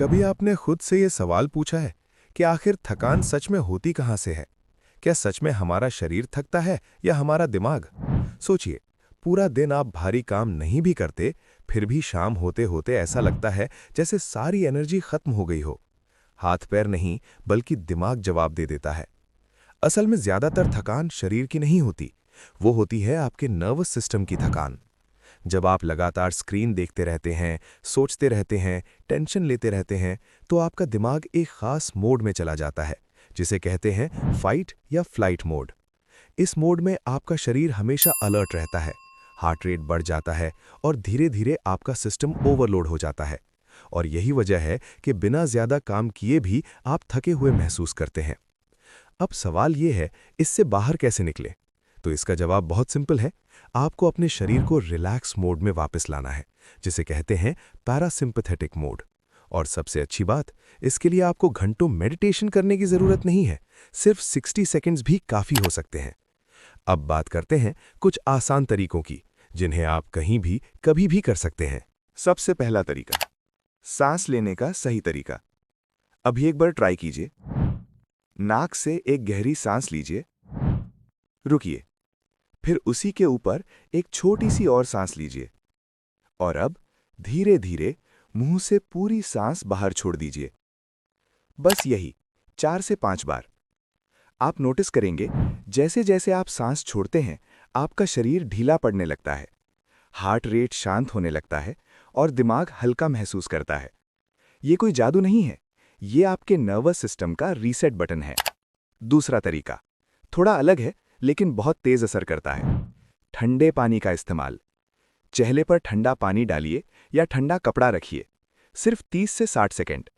कभी आपने खुद से ये सवाल पूछा है कि आखिर थकान सच में होती कहाँ से है? क्या सच में हमारा शरीर थकता है या हमारा दिमाग? सोचिए, पूरा दिन आप भारी काम नहीं भी करते, फिर भी शाम होते होते ऐसा लगता है जैसे सारी एनर्जी खत्म हो गई हो। हाथ पैर नहीं, बल्कि दिमाग जवाब दे देता है। असल में ज्यादातर थकान शरीर की नहीं होती, वो होती है आपके नर्वस सिस्टम की थकान। जब आप लगातार स्क्रीन देखते रहते हैं, सोचते रहते हैं, टेंशन लेते रहते हैं, तो आपका दिमाग एक खास मोड में चला जाता है, जिसे कहते हैं फाइट या फ्लाइट मोड। इस मोड में आपका शरीर हमेशा अलर्ट रहता है, हार्ट रेट बढ़ जाता है और धीरे धीरे आपका सिस्टम ओवरलोड हो जाता है। और यही वजह है कि बिना ज्यादा काम किए भी आप थके हुए महसूस करते हैं। अब सवाल ये है, इससे बाहर कैसे निकले? तो इसका जवाब बहुत सिंपल है। आपको अपने शरीर को रिलैक्स मोड में वापस लाना है, जिसे कहते हैं पैरासिम्पैथेटिक मोड। और सबसे अच्छी बात, इसके लिए आपको घंटों मेडिटेशन करने की जरूरत नहीं है, सिर्फ 60 सेकंड्स भी काफी हो सकते हैं। अब बात करते हैं कुछ आसान तरीकों की, जिन्हें आप कहीं भी कभी भी कर सकते हैं। सबसे पहला तरीका, सांस लेने का सही तरीका। अभी एक बार ट्राई कीजिए। नाक से एक गहरी सांस लीजिए, रुकिए, फिर उसी के ऊपर एक छोटी सी और सांस लीजिए और अब धीरे धीरे मुंह से पूरी सांस बाहर छोड़ दीजिए। बस यही 4 से 5 बार। आप नोटिस करेंगे, जैसे जैसे आप सांस छोड़ते हैं, आपका शरीर ढीला पड़ने लगता है, हार्ट रेट शांत होने लगता है और दिमाग हल्का महसूस करता है। ये कोई जादू नहीं है, ये आपके नर्वस सिस्टम का रीसेट बटन है। दूसरा तरीका थोड़ा अलग है, लेकिन बहुत तेज असर करता है। ठंडे पानी का इस्तेमाल। चेहरे पर ठंडा पानी डालिए या ठंडा कपड़ा रखिए, सिर्फ 30 से 60 सेकंड।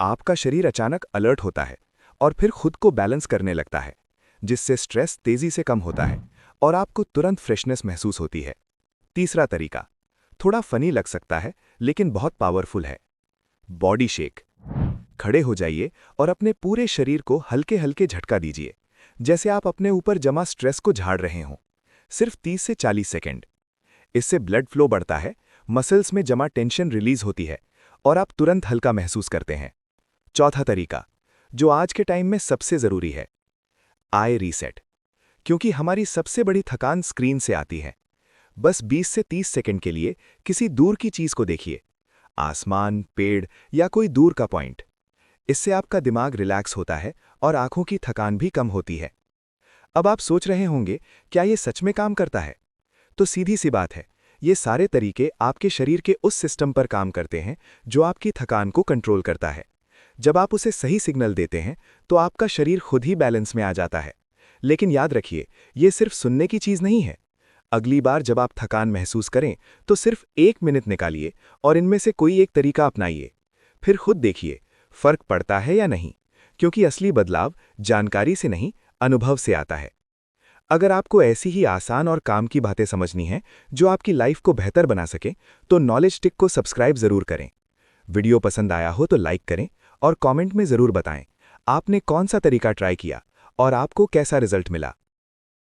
आपका शरीर अचानक अलर्ट होता है और फिर खुद को बैलेंस करने लगता है, जिससे स्ट्रेस तेजी से कम होता है और आपको तुरंत फ्रेशनेस महसूस होती है। तीसरा तरीका थोड़ा फनी लग सकता है, लेकिन बहुत पावरफुल है। Body shake. खड़े हो जाइए और अपने पूरे शरीर को हल्के हल्के झटका दीजिए, जैसे आप अपने ऊपर जमा स्ट्रेस को झाड़ रहे हों। सिर्फ 30 से 40 सेकंड। इससे ब्लड फ्लो बढ़ता है, मसल्स में जमा टेंशन रिलीज होती है और आप तुरंत हल्का महसूस करते हैं। चौथा तरीका, जो आज के टाइम में सबसे जरूरी है, आई रीसेट। क्योंकि हमारी सबसे बड़ी थकान स्क्रीन से आती है। बस 20 से 30 सेकंड के लिए किसी दूर की चीज को देखिए, आसमान, पेड़ या कोई दूर का पॉइंट। इससे आपका दिमाग रिलैक्स होता है और आंखों की थकान भी कम होती है। अब आप सोच रहे होंगे, क्या ये सच में काम करता है? तो सीधी सी बात है, ये सारे तरीके आपके शरीर के उस सिस्टम पर काम करते हैं जो आपकी थकान को कंट्रोल करता है। जब आप उसे सही सिग्नल देते हैं, तो आपका शरीर खुद ही बैलेंस में आ जाता है। लेकिन याद रखिए, ये सिर्फ सुनने की चीज नहीं है। अगली बार जब आप थकान महसूस करें, तो सिर्फ 1 मिनट निकालिए और इनमें से कोई एक तरीका अपनाइए। फिर खुद देखिए, फर्क पड़ता है या नहीं, क्योंकि असली बदलाव जानकारी से नहीं, अनुभव से आता है। अगर आपको ऐसी ही आसान और काम की बातें समझनी हैं जो आपकी लाइफ को बेहतर बना सके, तो नॉलेज टिक को सब्सक्राइब जरूर करें। वीडियो पसंद आया हो तो लाइक करें और कमेंट में जरूर बताएं आपने कौन सा तरीका ट्राई किया और आपको कैसा रिजल्ट मिला।